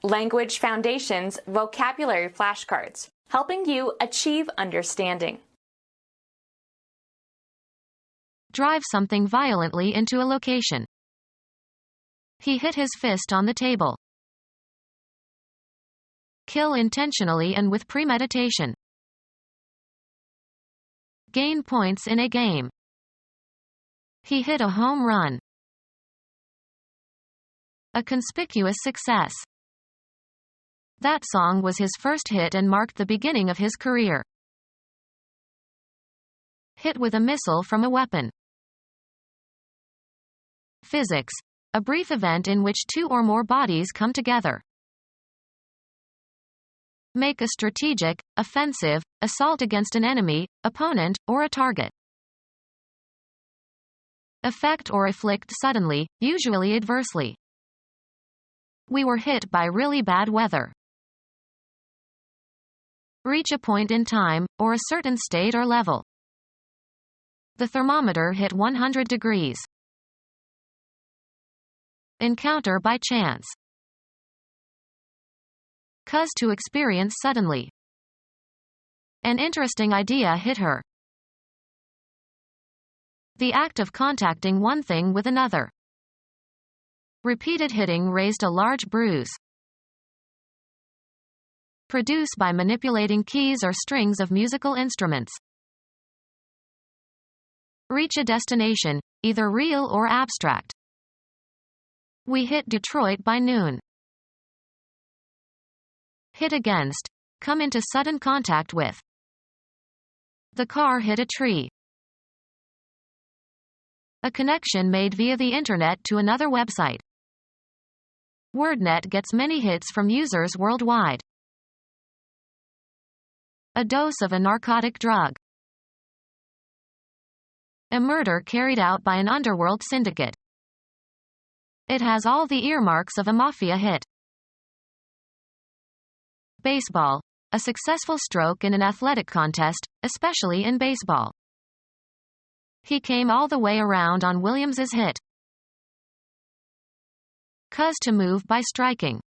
Language Foundations Vocabulary Flashcards, helping you achieve understanding. Drive something violently into a location. He hit his fist on the table. Kill intentionally and with premeditation. Gain points in a game. He hit a home run. A conspicuous success. That song was his first hit and marked the beginning of his career. Hit with a missile from a weapon. Physics. A brief event in which two or more bodies come together. Make a strategic, offensive, assault against an enemy, opponent, or a target. Affect or afflict suddenly, usually adversely. We were hit by really bad weather. Reach a point in time, or a certain state or level. The thermometer hit 100 degrees. Encounter by chance. Cause to experience suddenly. An interesting idea hit her. The act of contacting one thing with another. Repeated hitting raised a large bruise. Produce by manipulating keys or strings of musical instruments. Reach a destination, either real or abstract. We hit Detroit by noon. Hit against. Come into sudden contact with. The car hit a tree. A connection made via the internet to another website. WordNet gets many hits from users worldwide. A dose of a narcotic drug. A murder carried out by an underworld syndicate. It has all the earmarks of a mafia hit. Baseball. A successful stroke in an athletic contest, especially in baseball. He came all the way around on Williams's hit. Cause to move by striking.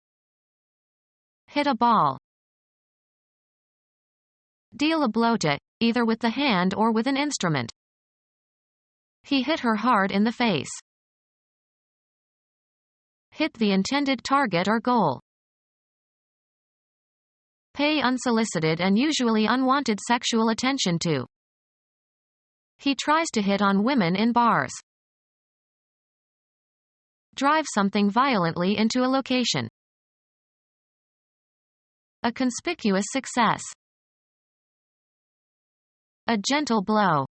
Hit a ball. Deal a blow to, either with the hand or with an instrument. He hit her hard in the face. Hit the intended target or goal. Pay unsolicited and usually unwanted sexual attention to. He tries to hit on women in bars. Drive something violently into a location. A conspicuous success. A gentle blow.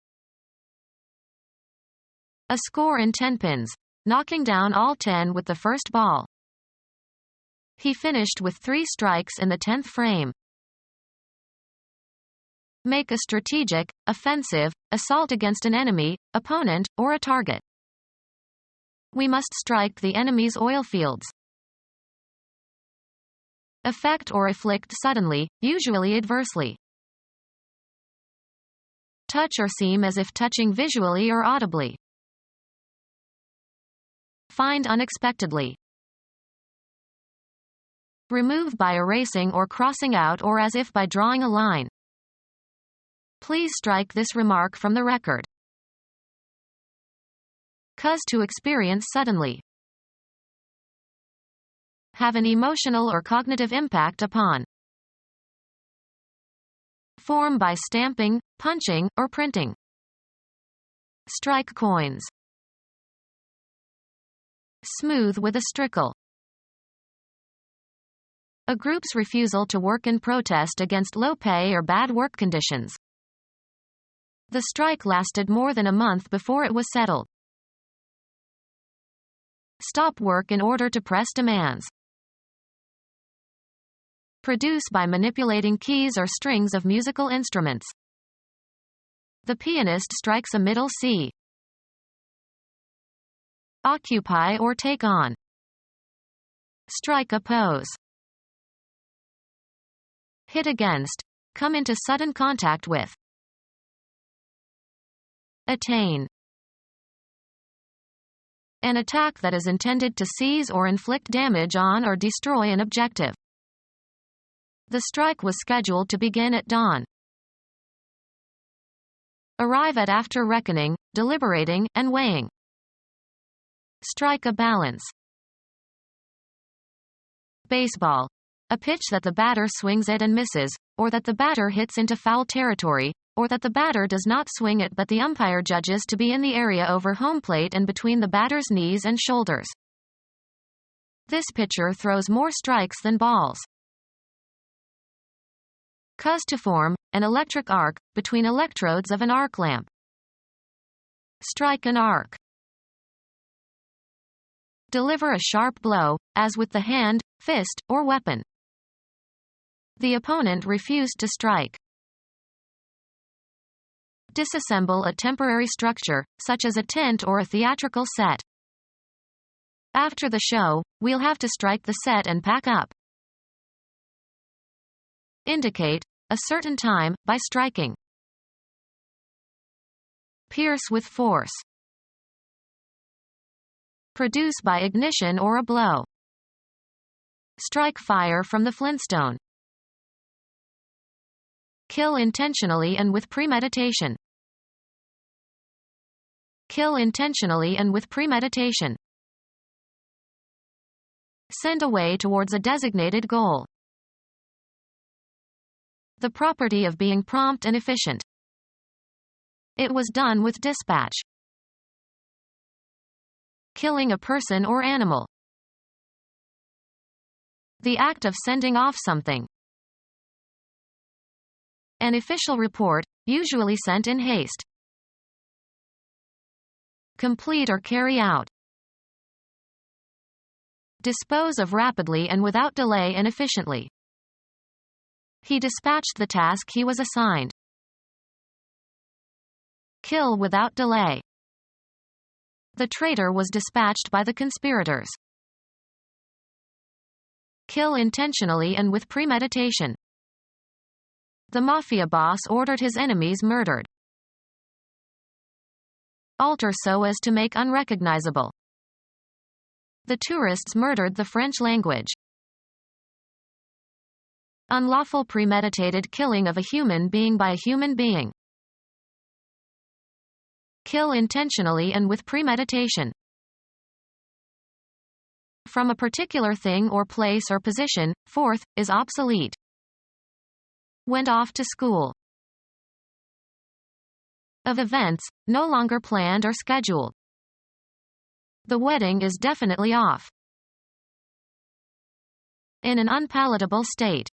A score in 10 pins, knocking down all 10 with the first ball. He finished with 3 strikes in the 10th frame. Make a strategic, offensive, assault against an enemy, opponent, or a target. We must strike the enemy's oil fields. Affect or afflict suddenly, usually adversely. Touch or seem as if touching visually or audibly. Find unexpectedly. Remove by erasing or crossing out or as if by drawing a line. Please strike this remark from the record. Cause to experience suddenly. Have an emotional or cognitive impact upon. Form by stamping, punching, or printing. Strike coins. Smooth with a strickle. A group's refusal to work in protest against low pay or bad work conditions. The strike lasted more than a month before it was settled. Stop work in order to press demands. Produce by manipulating keys or strings of musical instruments. The pianist strikes a middle C. Occupy or take on. Strike a pose. Hit against. Come into sudden contact with. Attain. An attack that is intended to seize or inflict damage on or destroy an objective. The strike was scheduled to begin at dawn. Arrive at after reckoning, deliberating, and weighing. Strike a balance. Baseball. A pitch that the batter swings at and misses, or that the batter hits into foul territory, or that the batter does not swing it but the umpire judges to be in the area over home plate and between the batter's knees and shoulders. This pitcher throws more strikes than balls. Cause to form, an electric arc, between electrodes of an arc lamp. Strike an arc. Deliver a sharp blow, as with the hand, fist, or weapon. The opponent refused to strike. Disassemble a temporary structure, such as a tent or a theatrical set. After the show, we'll have to strike the set and pack up. Indicate a certain time by striking. Pierce with force. Produce by ignition or a blow. Strike fire from the flintstone. Kill intentionally and with premeditation. Kill intentionally and with premeditation. Send away towards a designated goal. The property of being prompt and efficient. It was done with dispatch. Killing a person or animal. The act of sending off something. An official report, usually sent in haste. Complete or carry out. Dispose of rapidly and without delay and efficiently. He dispatched the task he was assigned. Kill without delay. The traitor was dispatched by the conspirators. Kill intentionally and with premeditation. The mafia boss ordered his enemies murdered. Alter so as to make unrecognizable. The tourists murdered the French language. Unlawful premeditated killing of a human being by a human being. Kill intentionally and with premeditation. From a particular thing or place or position, fourth, is obsolete. Went off to school. Of events, no longer planned or scheduled. The wedding is definitely off. In an unpalatable state.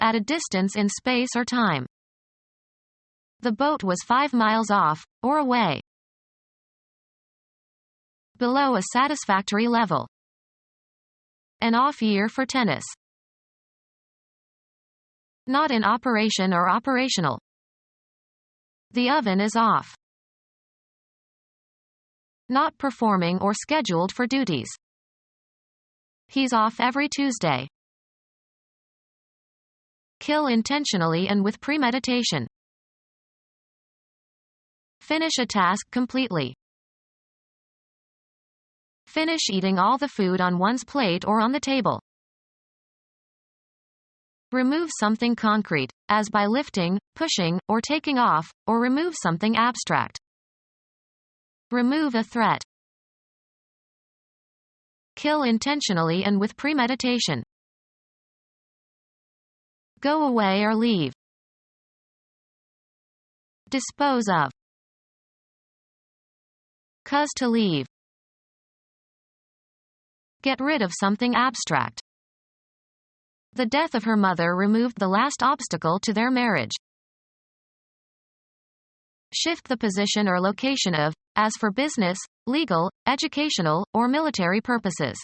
At a distance in space or time. The boat was 5 miles off, or away. Below a satisfactory level. An off year for tennis. Not in operation or operational. The oven is off. Not performing or scheduled for duties. He's off every Tuesday. Kill intentionally and with premeditation. Finish a task completely. Finish eating all the food on one's plate or on the table. Remove something concrete, as by lifting, pushing, or taking off, or remove something abstract. Remove a threat. Kill intentionally and with premeditation. Go away or leave. Dispose of. Cause to leave. Get rid of something abstract. The death of her mother removed the last obstacle to their marriage. Shift the position or location of, as for business, legal, educational, or military purposes.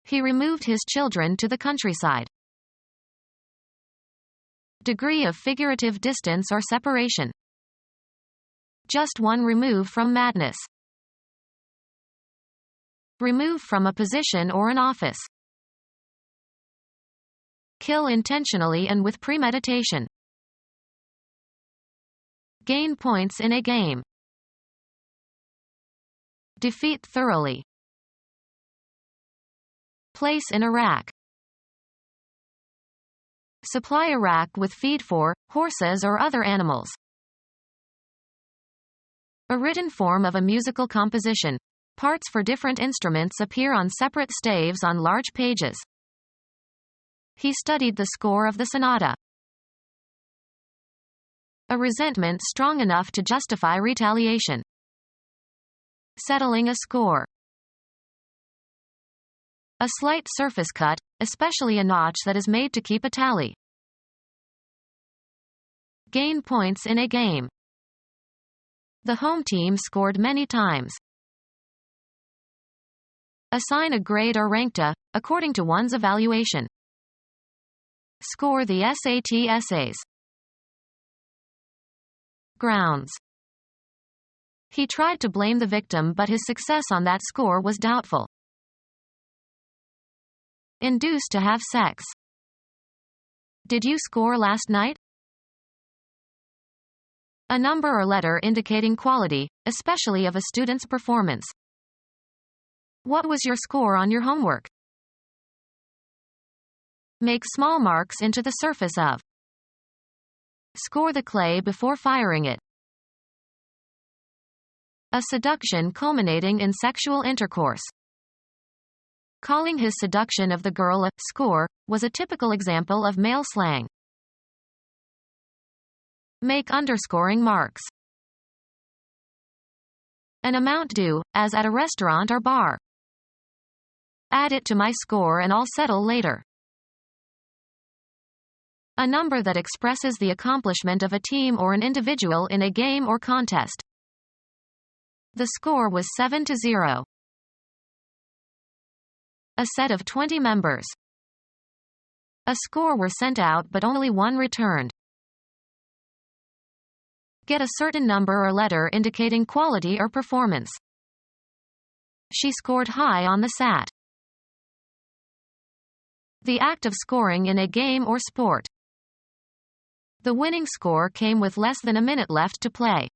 He removed his children to the countryside. Degree of figurative distance or separation. Just one remove from madness. Remove from a position or an office. Kill intentionally and with premeditation. Gain points in a game. Defeat thoroughly. Place in a rack. Supply a rack with feed for horses or other animals. A written form of a musical composition. Parts for different instruments appear on separate staves on large pages. He studied the score of the sonata. A resentment strong enough to justify retaliation. Settling a score. A slight surface cut, especially a notch that is made to keep a tally. Gain points in a game. The home team scored many times. Assign a grade or rank to, according to one's evaluation. Score the SAT essays. Grounds. He tried to blame the victim, but his success on that score was doubtful. Induce to have sex. Did you score last night? A number or letter indicating quality, especially of a student's performance. What was your score on your homework? Make small marks into the surface of. Score the clay before firing it. A seduction culminating in sexual intercourse. Calling his seduction of the girl a score was a typical example of male slang. Make underscoring marks. An amount due, as at a restaurant or bar. Add it to my score and I'll settle later. A number that expresses the accomplishment of a team or an individual in a game or contest. The score was 7-0. A set of 20 members. A score were sent out but only one returned. Get a certain number or letter indicating quality or performance. She scored high on the SAT. The act of scoring in a game or sport. The winning score came with less than a minute left to play.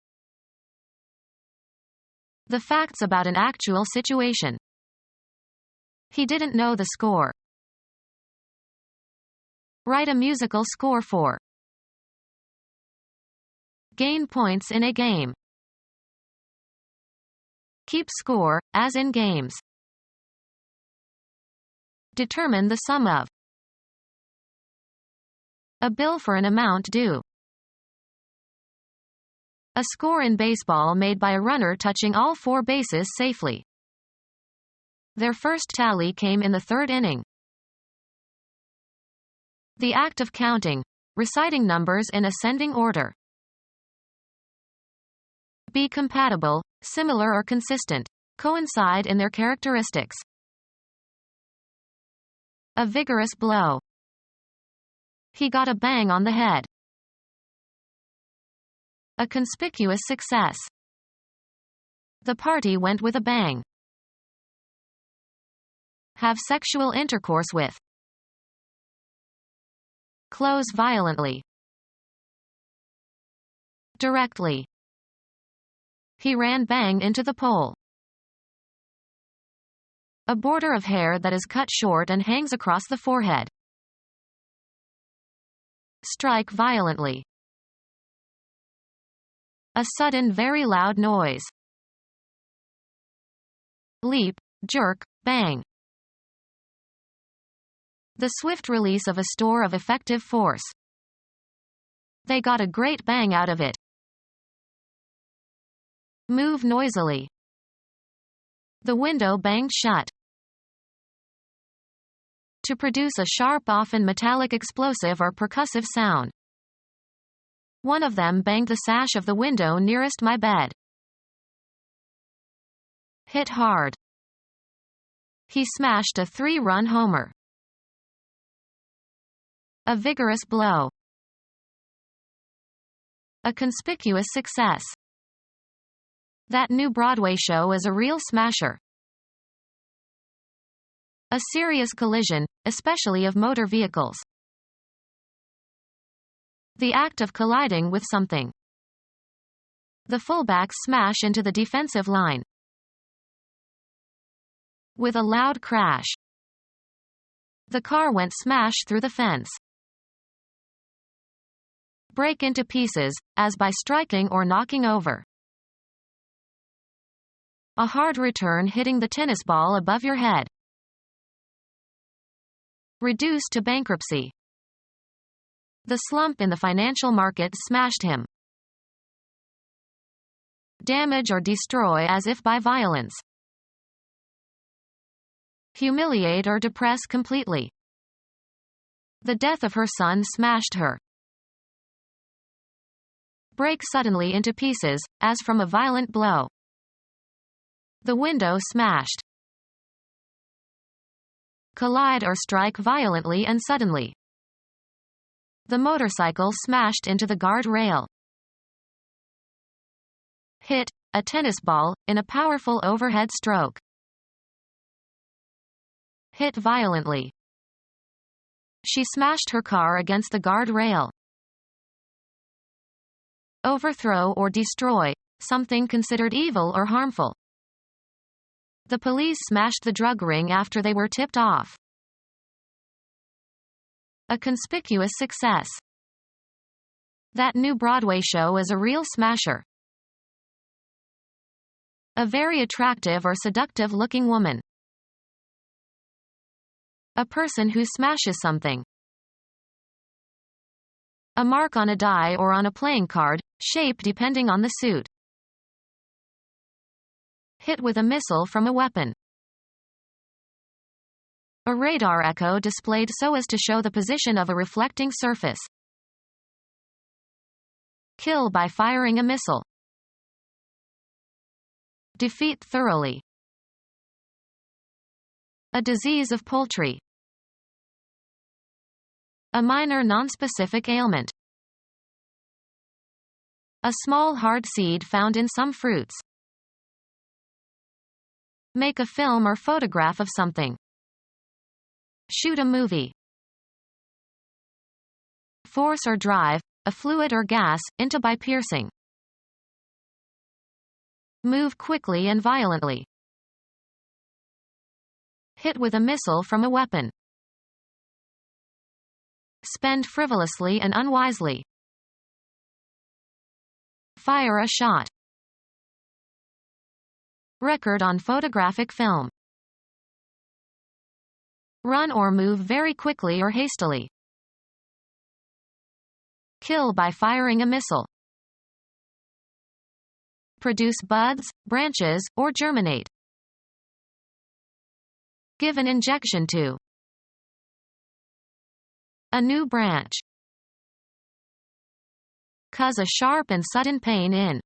The facts about an actual situation. He didn't know the score. Write a musical score for. Gain points in a game. Keep score, as in games. Determine the sum of. A bill for an amount due. A score in baseball made by a runner touching all 4 bases safely. Their first tally came in the 3rd inning. The act of counting, reciting numbers in ascending order. Be compatible, similar or consistent, coincide in their characteristics. A vigorous blow. He got a bang on the head. A conspicuous success. The party went with a bang. Have sexual intercourse with. Close violently. Directly. He ran bang into the pole. A border of hair that is cut short and hangs across the forehead. Strike violently. A sudden very loud noise. Leap, jerk, bang. The swift release of a store of effective force. They got a great bang out of it. Move noisily. The window banged shut. To produce a sharp, often metallic explosive or percussive sound. One of them banged the sash of the window nearest my bed. Hit hard. He smashed a 3-run homer. A vigorous blow. A conspicuous success. That new Broadway show is a real smasher. A serious collision, especially of motor vehicles. The act of colliding with something. The fullbacks smash into the defensive line. With a loud crash, the car went smash through the fence. Break into pieces, as by striking or knocking over. A hard return hitting the tennis ball above your head. Reduce to bankruptcy. The slump in the financial market smashed him. Damage or destroy as if by violence. Humiliate or depress completely. The death of her son smashed her. Break suddenly into pieces, as from a violent blow. The window smashed. Collide or strike violently and suddenly. The motorcycle smashed into the guard rail. Hit, a tennis ball, in a powerful overhead stroke. Hit violently. She smashed her car against the guard rail. Overthrow or destroy, something considered evil or harmful. The police smashed the drug ring after they were tipped off. A conspicuous success. That new Broadway show is a real smasher. A very attractive or seductive-looking woman. A person who smashes something. A mark on a die or on a playing card, shape depending on the suit. Hit with a missile from a weapon. A radar echo displayed so as to show the position of a reflecting surface. Kill by firing a missile. Defeat thoroughly. A disease of poultry. A minor nonspecific ailment. A small hard seed found in some fruits. Make a film or photograph of something. Shoot a movie. Force or drive, a fluid or gas, into by piercing. Move quickly and violently. Hit with a missile from a weapon. Spend frivolously and unwisely. Fire a shot. Record on photographic film. Run or move very quickly or hastily. Kill by firing a missile. Produce buds, branches, or germinate. Give an injection to. A new branch. Cause a sharp and sudden pain in.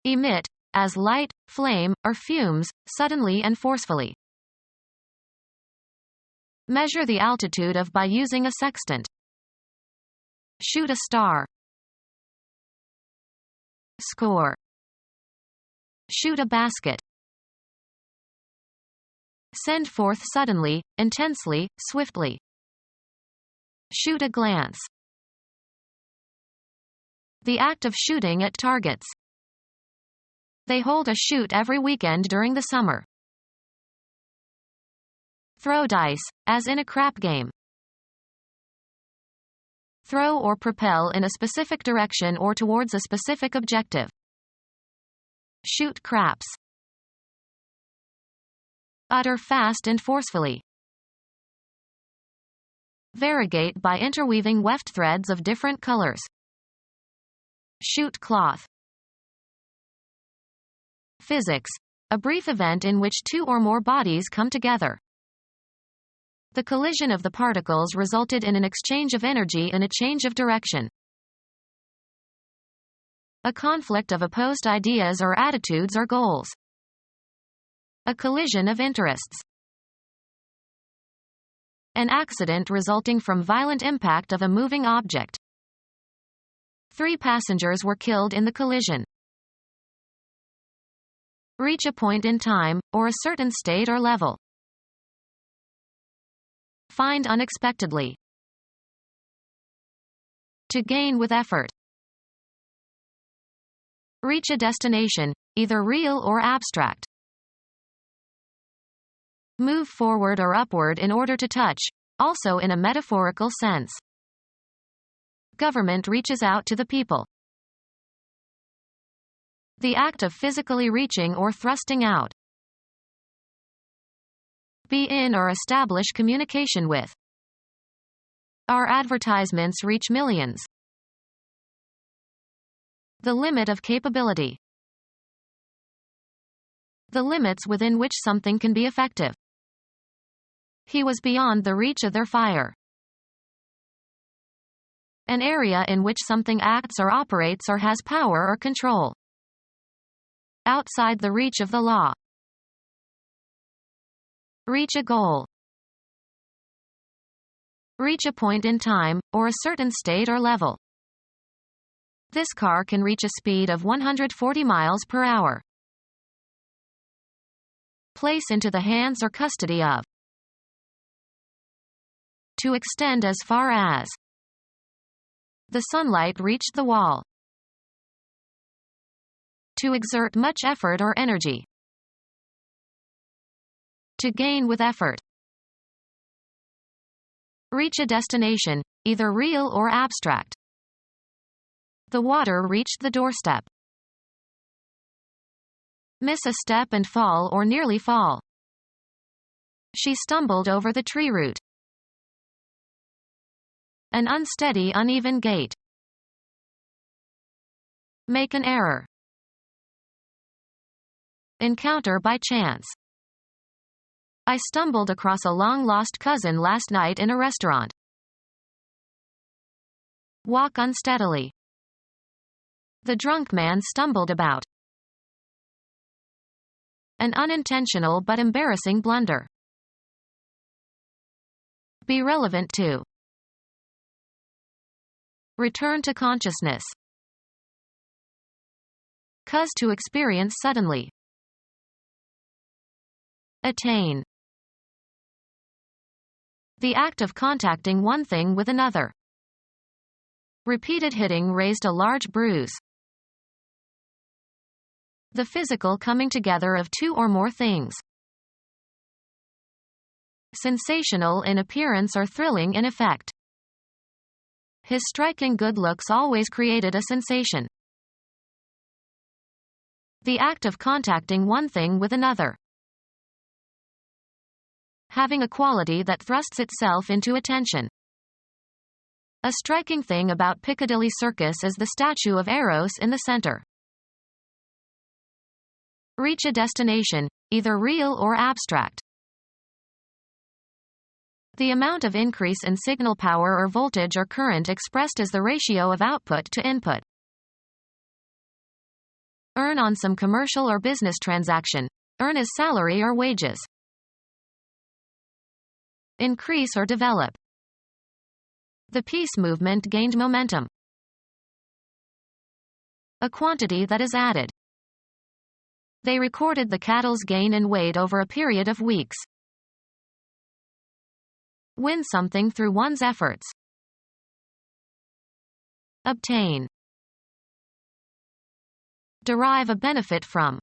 Emit, as light, flame, or fumes, suddenly and forcefully. Measure the altitude of by using a sextant. Shoot a star. Score. Shoot a basket. Send forth suddenly, intensely, swiftly. Shoot a glance. The act of shooting at targets. They hold a shoot every weekend during the summer. Throw dice, as in a crap game. Throw or propel in a specific direction or towards a specific objective. Shoot craps. Utter fast and forcefully. Variegate by interweaving weft threads of different colors. Shoot cloth. Physics. A brief event in which two or more bodies come together. The collision of the particles resulted in an exchange of energy and a change of direction. A conflict of opposed ideas or attitudes or goals. A collision of interests. An accident resulting from violent impact of a moving object. 3 passengers were killed in the collision. Reach a point in time, or a certain state or level. Find unexpectedly. To gain with effort. Reach a destination, either real or abstract. Move forward or upward in order to touch, also in a metaphorical sense. Government reaches out to the people. The act of physically reaching or thrusting out. Be in or establish communication with. Our advertisements reach millions. The limit of capability. The limits within which something can be effective. He was beyond the reach of their fire. An area in which something acts or operates or has power or control. Outside the reach of the law. Reach a goal. Reach a point in time, or a certain state or level. This car can reach a speed of 140 miles per hour. Place into the hands or custody of. To extend as far as. The sunlight reached the wall. To exert much effort or energy. To gain with effort. Reach a destination, either real or abstract. The water reached the doorstep. Miss a step and fall or nearly fall. She stumbled over the tree root. An unsteady, uneven gait. Make an error. Encounter by chance. I stumbled across a long-lost cousin last night in a restaurant. Walk unsteadily. The drunk man stumbled about. An unintentional but embarrassing blunder. Be relevant to. Return to consciousness. Cause to experience suddenly. Attain. The act of contacting one thing with another. Repeated hitting raised a large bruise. The physical coming together of two or more things. Sensational in appearance or thrilling in effect. His striking good looks always created a sensation. The act of contacting one thing with another. Having a quality that thrusts itself into attention. A striking thing about Piccadilly Circus is the statue of Eros in the center. Reach a destination, either real or abstract. The amount of increase in signal power or voltage or current expressed as the ratio of output to input. Earn on some commercial or business transaction. Earn as salary or wages. Increase or develop. The peace movement gained momentum. A quantity that is added. They recorded the cattle's gain in weight over a period of weeks. Win something through one's efforts. Obtain. Derive a benefit from.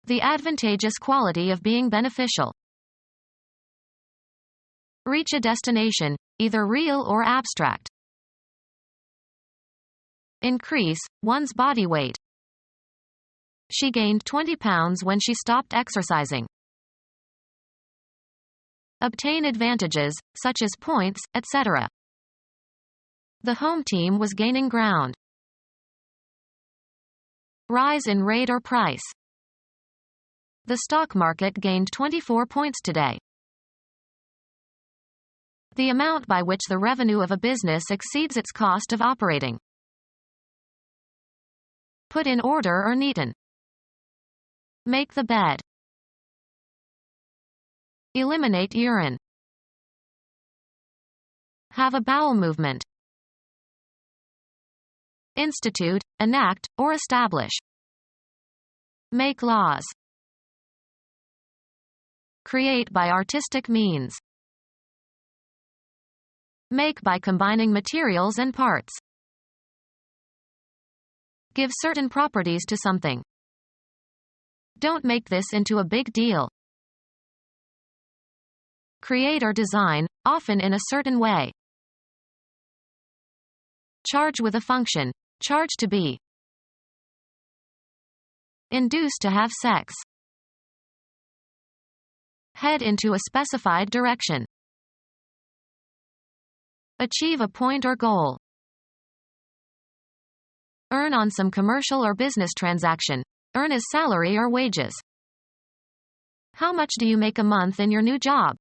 The advantageous quality of being beneficial. Reach a destination, either real or abstract. Increase one's body weight. She gained 20 pounds when she stopped exercising. Obtain advantages, such as points, etc. The home team was gaining ground. Rise in rate or price. The stock market gained 24 points today. The amount by which the revenue of a business exceeds its cost of operating. Put in order or neaten. Make the bed. Eliminate urine. Have a bowel movement. Institute, enact, or establish. Make laws. Create by artistic means. Make by combining materials and parts. Give certain properties to something. Don't make this into a big deal. Create or design, often in a certain way. Charge with a function. Charge to be. Induce to have sex. Head into a specified direction. Achieve a point or goal. Earn on some commercial or business transaction. Earn as salary or wages. How much do you make a month in your new job?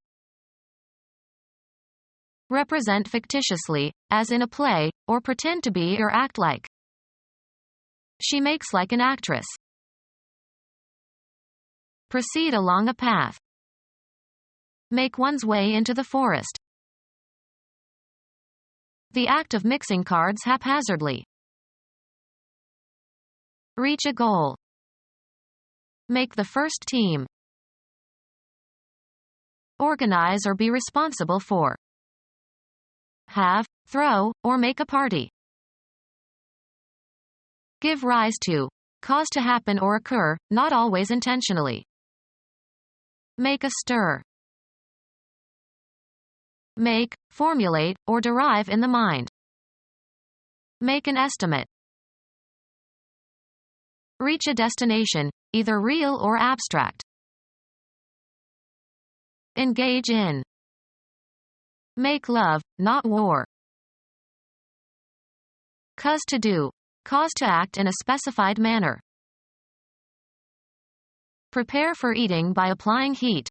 Represent fictitiously, as in a play, or pretend to be or act like. She makes like an actress. Proceed along a path. Make one's way into the forest. The act of mixing cards haphazardly. Reach a goal. Make the first team. Organize or be responsible for. Have, throw, or make a party. Give rise to. Cause to happen or occur, not always intentionally. Make a stir. Make, formulate, or derive in the mind. Make an estimate. Reach a destination, either real or abstract. Engage in. Make love, not war. Cause to do. Cause to act in a specified manner. Prepare for eating by applying heat.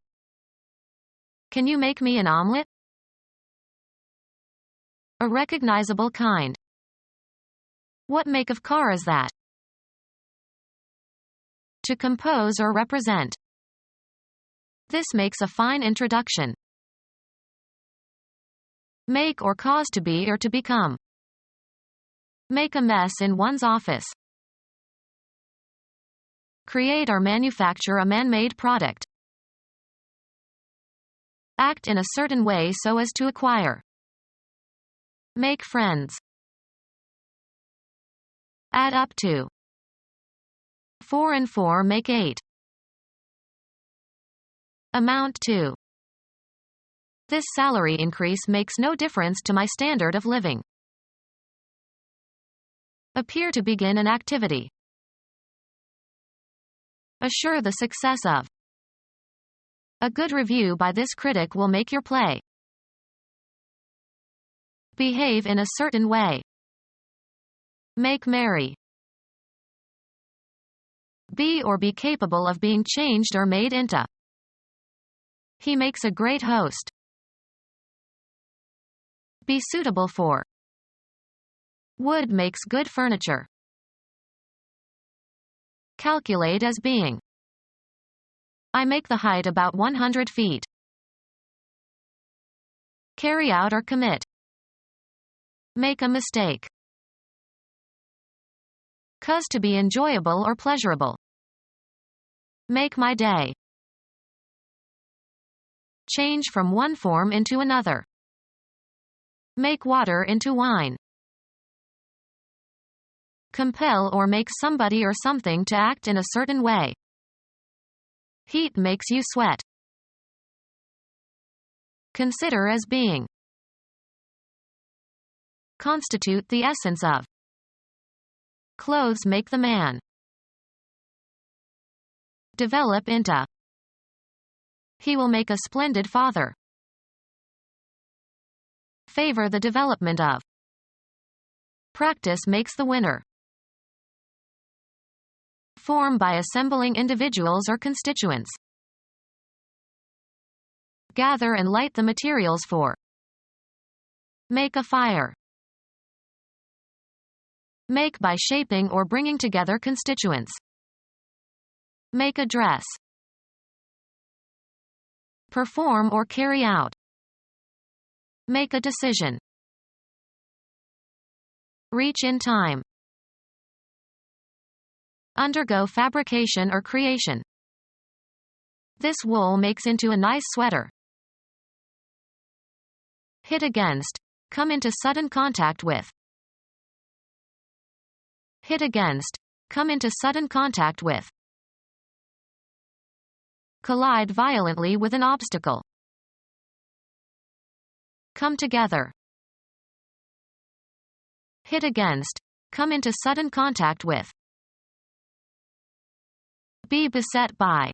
Can you make me an omelet? A recognizable kind. What make of car is that? To compose or represent. This makes a fine introduction. Make or cause to be or to become. Make a mess in one's office. Create or manufacture a man-made product. Act in a certain way so as to acquire. Make friends. Add up to. 4 and 4 make 8. Amount to. This salary increase makes no difference to my standard of living. Appear to begin an activity. Assure the success of. A good review by this critic will make your play. Behave in a certain way. Make merry. Be or be capable of being changed or made into. He makes a great host. Be suitable for. Wood makes good furniture. Calculate as being. I make the height about 100 feet. Carry out or commit. Make a mistake. Cause to be enjoyable or pleasurable. Make my day. Change from one form into another. Make water into wine. Compel or make somebody or something to act in a certain way. Heat makes you sweat. Consider as being. Constitute the essence of. Clothes make the man. Develop into. He will make a splendid father. Favor the development of. Practice makes the winner. Form by assembling individuals or constituents. Gather and light the materials for. Make a fire. Make by shaping or bringing together constituents. Make a dress. Perform or carry out. Make a decision. Reach in time. Undergo fabrication or creation. This wool makes into a nice sweater. Hit against. Come into sudden contact with. Hit against. Come into sudden contact with. collide violently with an obstacle. Come together. Hit against. Come into sudden contact with. Be beset by.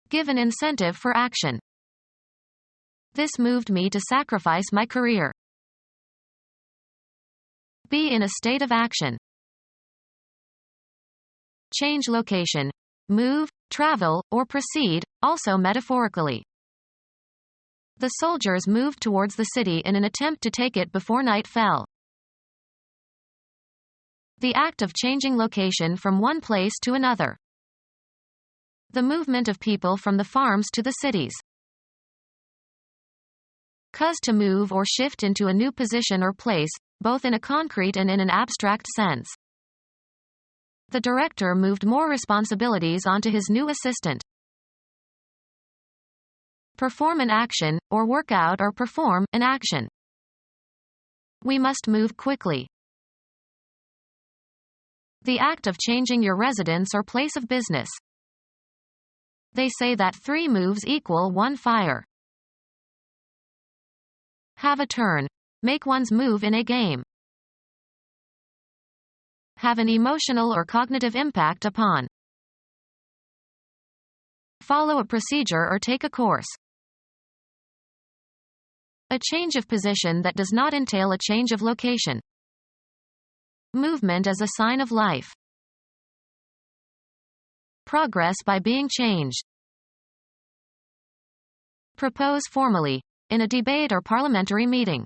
Give an incentive for action. This moved me to sacrifice my career. Be in a state of action. Change location. Move, travel, or proceed, also metaphorically. The soldiers moved towards the city in an attempt to take it before night fell. The act of changing location from one place to another. The movement of people from the farms to the cities. Cause to move or shift into a new position or place, both in a concrete and in an abstract sense. The director moved more responsibilities onto his new assistant. Perform an action, or work out or perform an action. We must move quickly. The act of changing your residence or place of business. They say that 3 moves equal 1 fire. Have a turn. Make one's move in a game. Have an emotional or cognitive impact upon. Follow a procedure or take a course. A change of position that does not entail a change of location. Movement as a sign of life. Progress by being changed. Propose formally. In a debate or parliamentary meeting.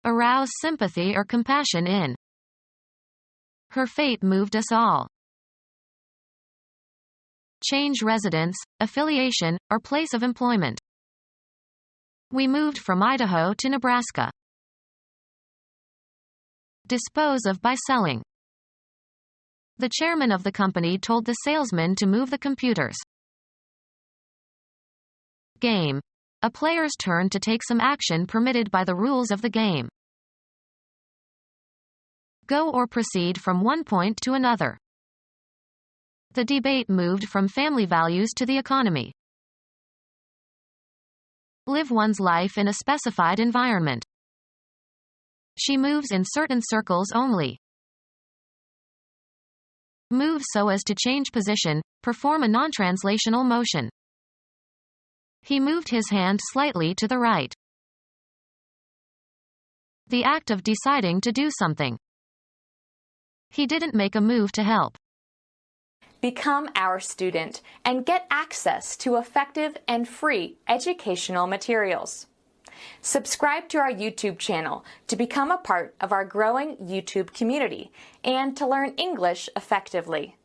Arouse sympathy or compassion in. Her fate moved us all. Change residence, affiliation, or place of employment. We moved from Idaho to Nebraska. Dispose of by selling. The chairman of the company told the salesman to move the computers. Game. A player's turn to take some action permitted by the rules of the game. Go or proceed from one point to another. The debate moved from family values to the economy. Live one's life in a specified environment. She moves in certain circles only. Move so as to change position, perform a non-translational motion. He moved his hand slightly to the right. The act of deciding to do something. He didn't make a move to help. Become our student and get access to effective and free educational materials. Subscribe to our YouTube channel to become a part of our growing YouTube community and to learn English effectively.